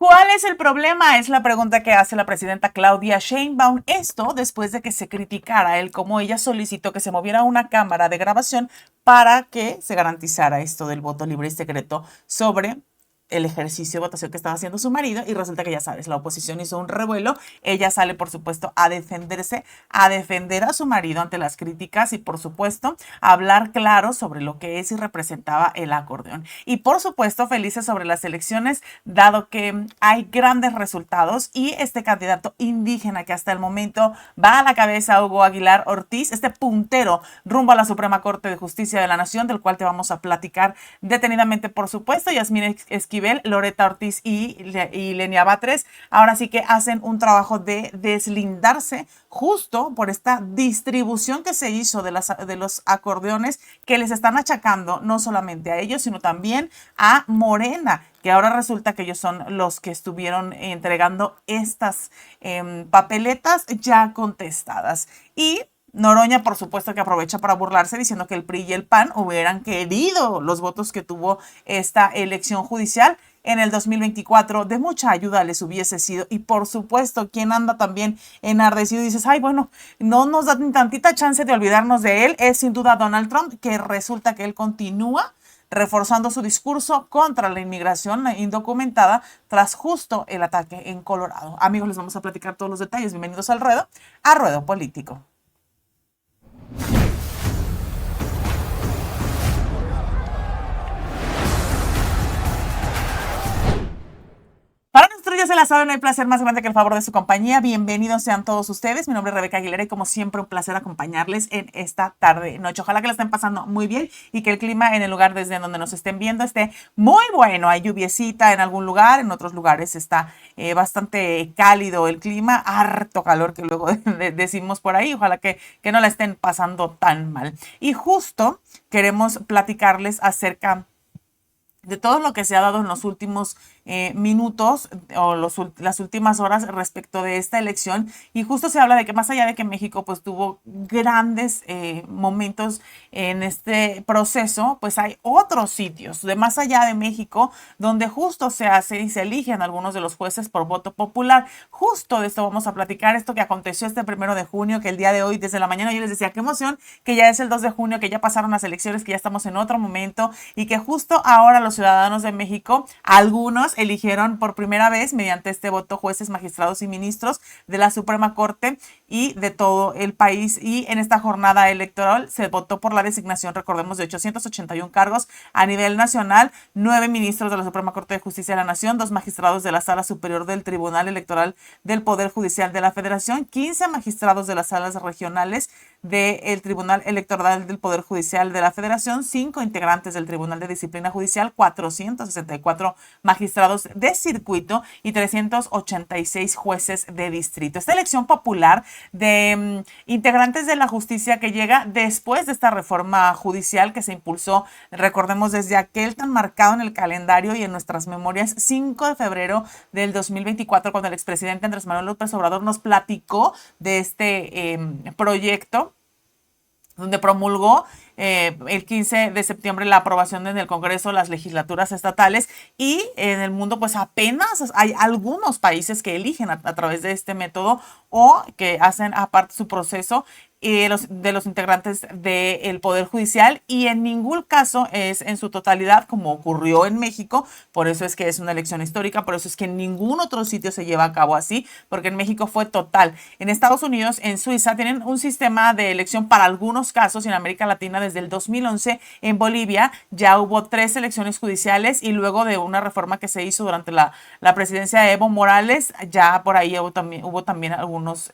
¿Cuál es el problema? Es la pregunta que hace la presidenta Claudia Sheinbaum. Esto después de que se criticara el cómo ella solicitó que se moviera una cámara de grabación para que se garantizara esto del voto libre y secreto sobre el ejercicio de votación que estaba haciendo su marido, y resulta que ya sabes, la oposición hizo un revuelo. Ella sale por supuesto a defenderse, a defender a su marido ante las críticas y por supuesto a hablar claro sobre lo que es y representaba el acordeón. Y por supuesto felices sobre las elecciones, dado que hay grandes resultados y este candidato indígena que hasta el momento va a la cabeza, Hugo Aguilar Ortiz, este puntero rumbo a la Suprema Corte de Justicia de la Nación, del cual te vamos a platicar detenidamente, por supuesto. Yasmín Esquivel, Loretta Ortiz y Lenia Batres, ahora sí que hacen un trabajo de deslindarse justo por esta distribución que se hizo de los acordeones, que les están achacando no solamente a ellos, sino también a Morena, que ahora resulta que ellos son los que estuvieron entregando estas papeletas ya contestadas. Y Noroña, por supuesto, que aprovecha para burlarse diciendo que el PRI y el PAN hubieran querido los votos que tuvo esta elección judicial en el 2024. De mucha ayuda les hubiese sido. Y por supuesto, quien anda también enardecido y dices, ay, bueno, no nos da ni tantita chance de olvidarnos de él, es sin duda Donald Trump, que resulta que él continúa reforzando su discurso contra la inmigración indocumentada tras justo el ataque en Colorado. Amigos, les vamos a platicar todos los detalles. Bienvenidos al Ruedo, a Ruedo Político. Para nosotros ya se la saben, no hay placer más grande que el favor de su compañía. Bienvenidos sean todos ustedes. Mi nombre es Rebeca Aguilera y como siempre un placer acompañarles en esta tarde noche. Ojalá que la estén pasando muy bien y que el clima en el lugar desde donde nos estén viendo esté muy bueno. Hay lluviecita en algún lugar, en otros lugares está bastante cálido el clima, harto calor que luego decimos por ahí. Ojalá que no la estén pasando tan mal. Y justo queremos platicarles acerca de todo lo que se ha dado en los últimos minutos o las últimas horas respecto de esta elección. Y justo se habla de que más allá de que México pues tuvo grandes momentos en este proceso, pues hay otros sitios de más allá de México donde justo se hace y se eligen algunos de los jueces por voto popular. Justo de esto vamos a platicar, esto que aconteció este 1 de junio, que el día de hoy desde la mañana yo les decía, qué emoción, que ya es el 2 de junio, que ya pasaron las elecciones, que ya estamos en otro momento y que justo ahora los ciudadanos de México, algunos eligieron por primera vez mediante este voto jueces, magistrados y ministros de la Suprema Corte y de todo el país. Y en esta jornada electoral se votó por la designación, recordemos, de 881 cargos a nivel nacional, 9 ministros de la Suprema Corte de Justicia de la Nación, 2 magistrados de la Sala Superior del Tribunal Electoral del Poder Judicial de la Federación, 15 magistrados de las salas regionales del Tribunal Electoral del Poder Judicial de la Federación, 5 integrantes del Tribunal de Disciplina Judicial, 464 magistrados de circuito y 386 jueces de distrito. Esta elección popular de integrantes de la justicia que llega después de esta reforma judicial que se impulsó, recordemos, desde aquel tan marcado en el calendario y en nuestras memorias 5 de febrero del 2024, cuando el expresidente Andrés Manuel López Obrador nos platicó de este proyecto donde promulgó el 15 de septiembre la aprobación en el Congreso, las legislaturas estatales, y en el mundo pues apenas hay algunos países que eligen a través de este método o que hacen aparte su proceso de los integrantes del Poder Judicial, y en ningún caso es en su totalidad como ocurrió en México. Por eso es que es una elección histórica, por eso es que en ningún otro sitio se lleva a cabo así, porque en México fue total. En Estados Unidos, en Suiza, tienen un sistema de elección para algunos casos, y en América Latina desde el 2011, en Bolivia ya hubo 3 elecciones judiciales, y luego de una reforma que se hizo durante la presidencia de Evo Morales, ya por ahí hubo también algunos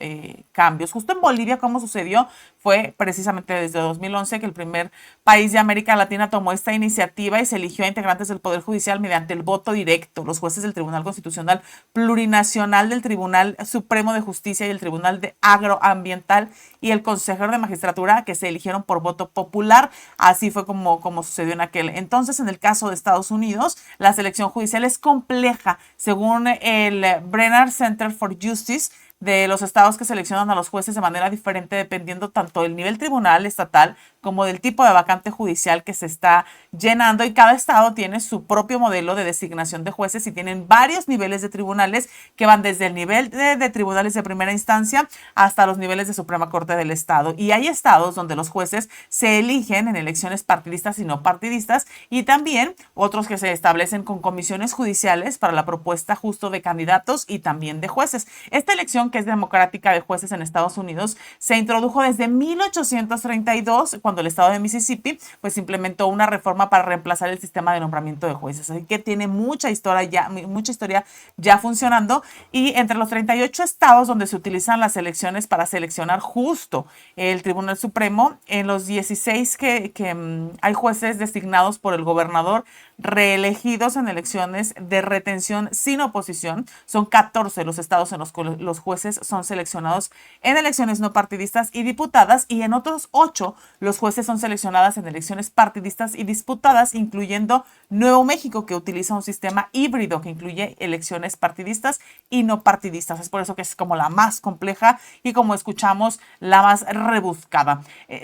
cambios. Justo en Bolivia, ¿cómo sucedió? Fue precisamente desde 2011 que el primer país de América Latina tomó esta iniciativa y se eligió a integrantes del Poder Judicial mediante el voto directo. Los jueces del Tribunal Constitucional Plurinacional, del Tribunal Supremo de Justicia y el Tribunal de Agroambiental y el Consejero de Magistratura, que se eligieron por voto popular. Así fue como sucedió en aquel entonces. En el caso de Estados Unidos, la selección judicial es compleja. Según el Brennan Center for Justice, de los estados que seleccionan a los jueces de manera diferente dependiendo tanto del nivel tribunal estatal como del tipo de vacante judicial que se está llenando, y cada estado tiene su propio modelo de designación de jueces y tienen varios niveles de tribunales que van desde el nivel de tribunales de primera instancia hasta los niveles de Suprema Corte del Estado. Y hay estados donde los jueces se eligen en elecciones partidistas y no partidistas, y también otros que se establecen con comisiones judiciales para la propuesta justo de candidatos y también de jueces. Esta elección, que es democrática, de jueces en Estados Unidos se introdujo desde 1832, cuando el estado de Mississippi pues implementó una reforma para reemplazar el sistema de nombramiento de jueces. Así que tiene mucha historia ya funcionando, y entre los 38 estados donde se utilizan las elecciones para seleccionar justo el Tribunal Supremo, en los 16 que hay jueces designados por el gobernador reelegidos en elecciones de retención sin oposición. Son 14 los estados en los que los jueces son seleccionados en elecciones no partidistas y diputadas, y en otros 8 los jueces son seleccionados en elecciones partidistas y disputadas, incluyendo Nuevo México, que utiliza un sistema híbrido que incluye elecciones partidistas y no partidistas. Es por eso que es como la más compleja y, como escuchamos, la más rebuscada.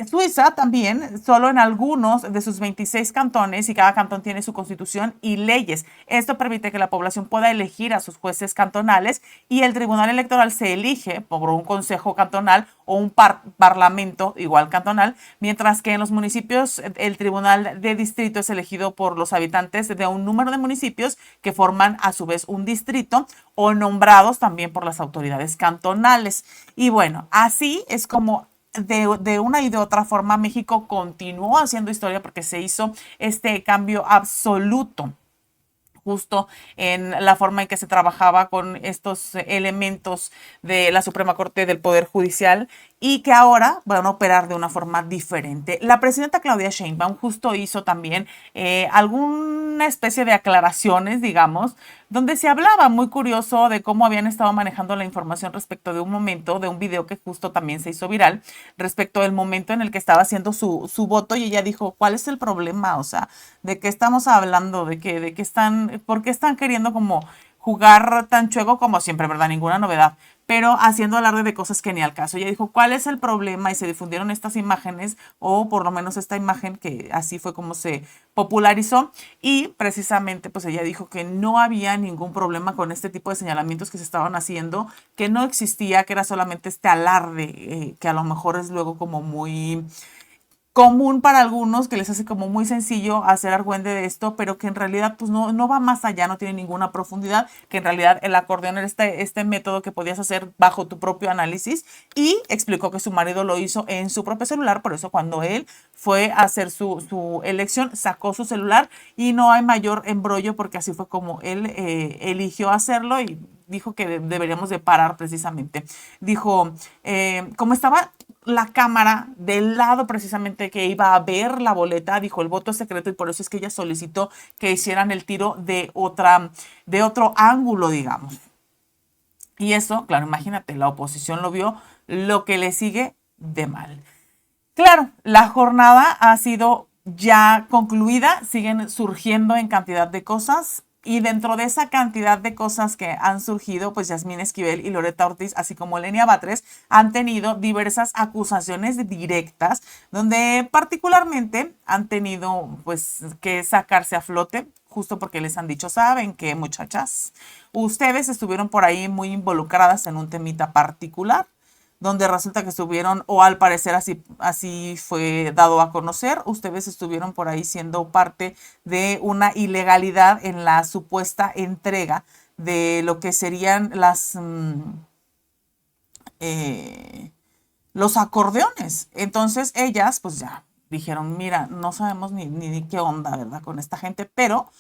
Suiza también, solo en algunos de sus 26 cantones, y cada cantón tiene su constitución y leyes. Esto permite que la población pueda elegir a sus jueces cantonales, y el tribunal electoral se elige por un consejo cantonal o un parlamento igual cantonal, mientras que en los municipios el tribunal de distrito es elegido por los habitantes de un número de municipios que forman a su vez un distrito, o nombrados también por las autoridades cantonales. Y bueno, así es como de una y de otra forma México continuó haciendo historia, porque se hizo este cambio absoluto justo en la forma en que se trabajaba con estos elementos de la Suprema Corte del Poder Judicial, y que ahora van a operar de una forma diferente. La presidenta Claudia Sheinbaum justo hizo también alguna especie de aclaraciones, digamos, donde se hablaba, muy curioso, de cómo habían estado manejando la información respecto de un momento, de un video que justo también se hizo viral, respecto del momento en el que estaba haciendo su voto, y ella dijo, ¿cuál es el problema? O sea, ¿de qué estamos hablando? ¿De qué están, por qué están queriendo como jugar tan chueco como siempre, verdad? Ninguna novedad, pero haciendo alarde de cosas que ni al caso. Ella dijo, ¿cuál es el problema? Y se difundieron estas imágenes, o por lo menos esta imagen, que así fue como se popularizó, y precisamente pues ella dijo que no había ningún problema con este tipo de señalamientos que se estaban haciendo, que no existía, que era solamente este alarde, que a lo mejor es luego como muy común para algunos, que les hace como muy sencillo hacer argüende de esto, pero que en realidad pues no va más allá, no tiene ninguna profundidad, que en realidad el acordeón era este método que podías hacer bajo tu propio análisis, y explicó que su marido lo hizo en su propio celular. Por eso cuando él fue a hacer su elección, sacó su celular, y no hay mayor embrollo, porque así fue como él eligió hacerlo, y dijo que deberíamos de parar precisamente. Dijo, como estaba la cámara del lado precisamente que iba a ver la boleta, dijo, el voto es secreto, y por eso es que ella solicitó que hicieran el tiro de otro ángulo, digamos. Y eso, claro, imagínate, la oposición lo vio, lo que le sigue de mal. Claro, la jornada ha sido ya concluida, siguen surgiendo en cantidad de cosas, y dentro de esa cantidad de cosas que han surgido, pues Yasmín Esquivel y Loretta Ortiz, así como Lenia Batres, han tenido diversas acusaciones directas, donde particularmente han tenido pues que sacarse a flote, justo porque les han dicho, saben que muchachas, ustedes estuvieron por ahí muy involucradas en un temita particular, donde resulta que estuvieron, o al parecer así fue dado a conocer, ustedes estuvieron por ahí siendo parte de una ilegalidad en la supuesta entrega de lo que serían los acordeones. Entonces ellas pues ya dijeron, mira, no sabemos ni qué onda, ¿verdad? Con esta gente, pero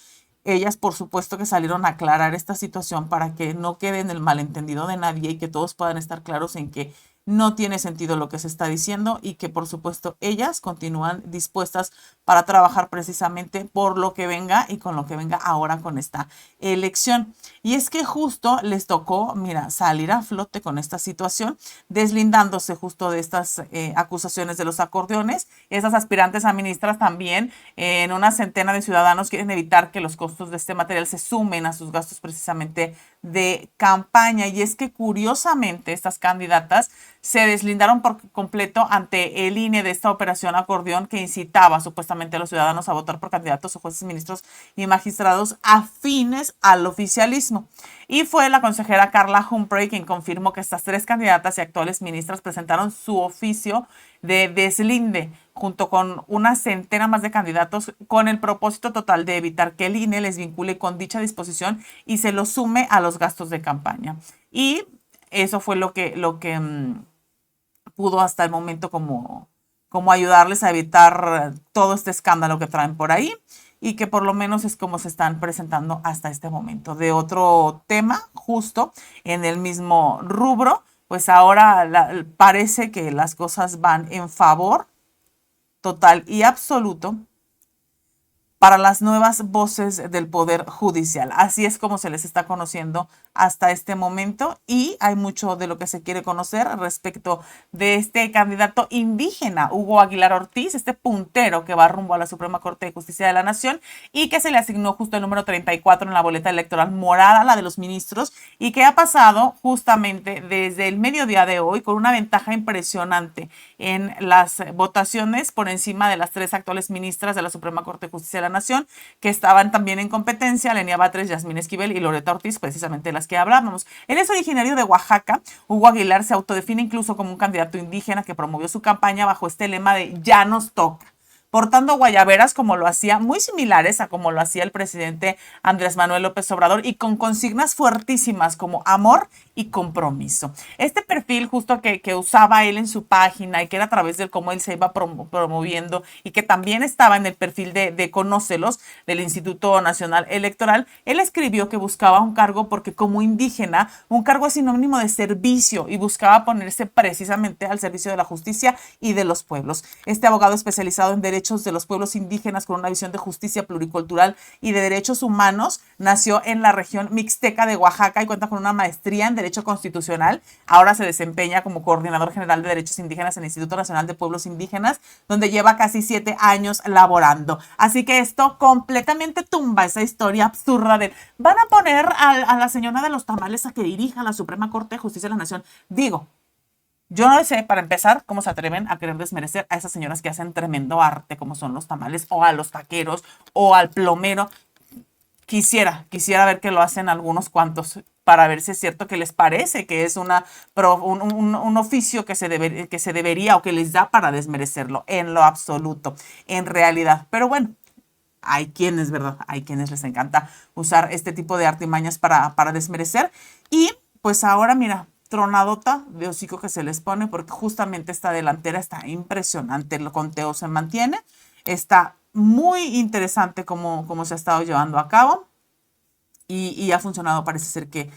ellas, por supuesto, que salieron a aclarar esta situación para que no quede en el malentendido de nadie, y que todos puedan estar claros en que no tiene sentido lo que se está diciendo, y que, por supuesto, ellas continúan dispuestas para trabajar precisamente por lo que venga y con lo que venga ahora con esta elección. Y es que justo les tocó, mira, salir a flote con esta situación, deslindándose justo de estas acusaciones de los acordeones. Esas aspirantes a ministras también, en una centena de ciudadanos, quieren evitar que los costos de este material se sumen a sus gastos precisamente de campaña. Y es que curiosamente estas candidatas se deslindaron por completo ante el INE de esta operación acordeón que incitaba supuestamente a los ciudadanos a votar por candidatos o jueces, ministros y magistrados afines al oficialismo. Y fue la consejera Carla Humphrey quien confirmó que estas tres candidatas y actuales ministras presentaron su oficio de deslinde junto con una centena más de candidatos con el propósito total de evitar que el INE les vincule con dicha disposición y se lo sume a los gastos de campaña. Y eso fue lo que pudo hasta el momento como ayudarles a evitar todo este escándalo que traen por ahí y que por lo menos es como se están presentando hasta este momento. De otro tema, justo en el mismo rubro, pues ahora parece que las cosas van en favor total y absoluto para las nuevas voces del Poder Judicial. Así es como se les está conociendo hasta este momento y hay mucho de lo que se quiere conocer respecto de este candidato indígena, Hugo Aguilar Ortiz, este puntero que va rumbo a la Suprema Corte de Justicia de la Nación y que se le asignó justo el número 34 en la boleta electoral morada, la de los ministros, y que ha pasado justamente desde el mediodía de hoy con una ventaja impresionante en las votaciones por encima de las tres actuales ministras de la Suprema Corte de Justicia de la Nación, que estaban también en competencia, Lenia Batres, Yasmín Esquivel y Loreta Ortiz, precisamente las que hablábamos. Él es originario de Oaxaca. Hugo Aguilar se autodefine incluso como un candidato indígena que promovió su campaña bajo este lema de "ya nos toca", portando guayaberas como lo hacía, muy similares a como lo hacía el presidente Andrés Manuel López Obrador y con consignas fuertísimas como amor y compromiso. Este perfil justo que usaba él en su página y que era a través del cómo él se iba promoviendo y que también estaba en el perfil de Conócelos del Instituto Nacional Electoral, él escribió que buscaba un cargo porque como indígena, un cargo es sinónimo de servicio y buscaba ponerse precisamente al servicio de la justicia y de los pueblos. Este abogado especializado en derechos de los pueblos indígenas con una visión de justicia pluricultural y de derechos humanos nació en la región mixteca de Oaxaca y cuenta con una maestría en Derecho Constitucional. Ahora se desempeña como coordinador general de derechos indígenas en el Instituto Nacional de Pueblos Indígenas, donde lleva casi 7 años laborando. Así que esto completamente tumba esa historia absurda de van a poner a la señora de los tamales a que dirija la Suprema Corte de Justicia de la Nación. Digo, yo no sé, para empezar, cómo se atreven a querer desmerecer a esas señoras que hacen tremendo arte, como son los tamales, o a los taqueros, o al plomero. Quisiera ver que lo hacen algunos cuantos para ver si es cierto que les parece que es un oficio que se debería o que les da para desmerecerlo. En lo absoluto, en realidad. Pero bueno, hay quienes, ¿verdad? Hay quienes les encanta usar este tipo de artimañas para desmerecer. Y pues ahora, mira, tronadota de hocico que se les pone porque justamente esta delantera está impresionante. El conteo se mantiene. Está muy interesante cómo se ha estado llevando a cabo y ha funcionado, parece ser que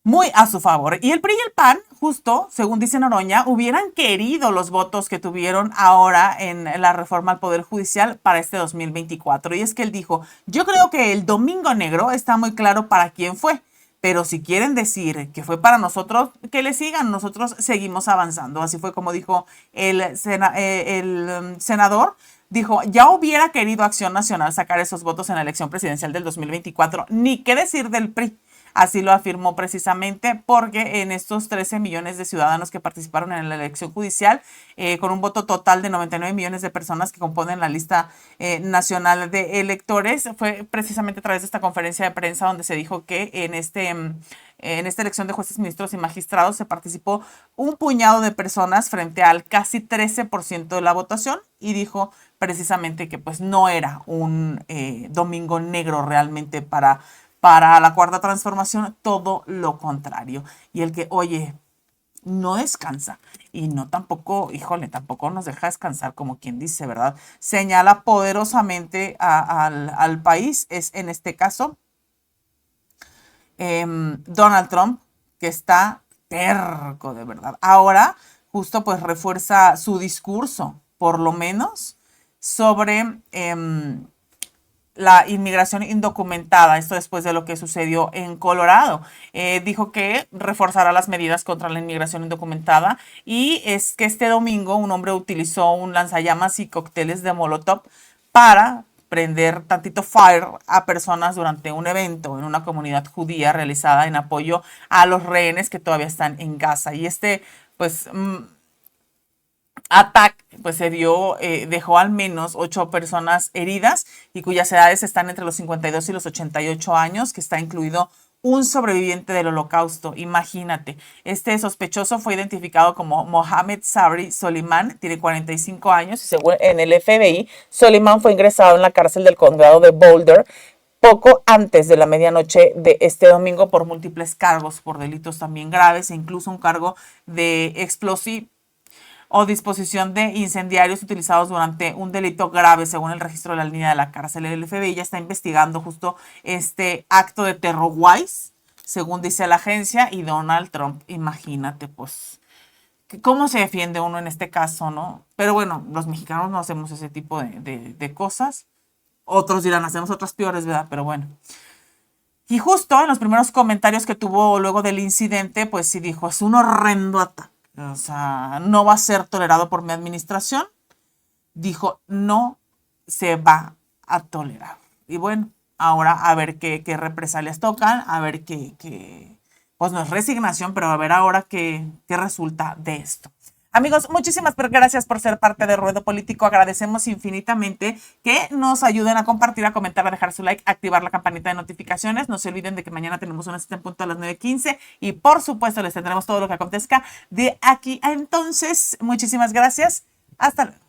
muy a su favor. Y el PRI y el PAN, justo, según dice Noroña, hubieran querido los votos que tuvieron ahora en la reforma al Poder Judicial para este 2024. Y es que él dijo, yo creo que el Domingo Negro está muy claro para quién fue. Pero si quieren decir que fue para nosotros, que le sigan, nosotros seguimos avanzando. Así fue como dijo el senador. Dijo, ya hubiera querido Acción Nacional sacar esos votos en la elección presidencial del 2024. Ni qué decir del PRI. Así lo afirmó precisamente porque en estos 13 millones de ciudadanos que participaron en la elección judicial, con un voto total de 99 millones de personas que componen la lista nacional de electores, fue precisamente a través de esta conferencia de prensa donde se dijo que en esta elección de jueces, ministros y magistrados se participó un puñado de personas frente al casi 13% de la votación y dijo precisamente que pues no era un domingo negro realmente para la Cuarta Transformación, todo lo contrario. Y el que, oye, no descansa y no tampoco, híjole, tampoco nos deja descansar como quien dice, ¿verdad? Señala poderosamente al país, es en este caso Donald Trump, que está terco de verdad. Ahora justo pues refuerza su discurso, por lo menos, sobre la inmigración indocumentada, esto después de lo que sucedió en Colorado. Dijo que reforzará las medidas contra la inmigración indocumentada y es que este domingo un hombre utilizó un lanzallamas y cócteles de Molotov para prender tantito fire a personas durante un evento en una comunidad judía realizada en apoyo a los rehenes que todavía están en Gaza. Y pues, ataque pues se dio, dejó al menos 8 personas heridas y cuyas edades están entre los 52 y los 88 años, que está incluido un sobreviviente del holocausto. Imagínate, este sospechoso fue identificado como Mohamed Sabri Soliman, tiene 45 años y según en el FBI, Soliman fue ingresado en la cárcel del condado de Boulder poco antes de la medianoche de este domingo por múltiples cargos, por delitos también graves e incluso un cargo de explosivo o disposición de incendiarios utilizados durante un delito grave, según el registro de la línea de la cárcel. El FBI ya está investigando justo este acto de Terror Wise, según dice la agencia, y Donald Trump, imagínate, pues, ¿cómo se defiende uno en este caso, no? Pero bueno, los mexicanos no hacemos ese tipo de cosas. Otros dirán, hacemos otras peores, ¿verdad? Pero bueno. Y justo en los primeros comentarios que tuvo luego del incidente, pues sí dijo, es un horrendo ataque. O sea, no va a ser tolerado por mi administración. Dijo, no se va a tolerar. Y bueno, ahora a ver qué represalias tocan, a ver pues no es resignación, pero a ver ahora qué resulta de esto. Amigos, muchísimas gracias por ser parte de Ruedo Político. Agradecemos infinitamente que nos ayuden a compartir, a comentar, a dejar su like, a activar la campanita de notificaciones. No se olviden de que mañana tenemos una cita en punto a las 9:15 y por supuesto les tendremos todo lo que acontezca de aquí a entonces. Muchísimas gracias. Hasta luego.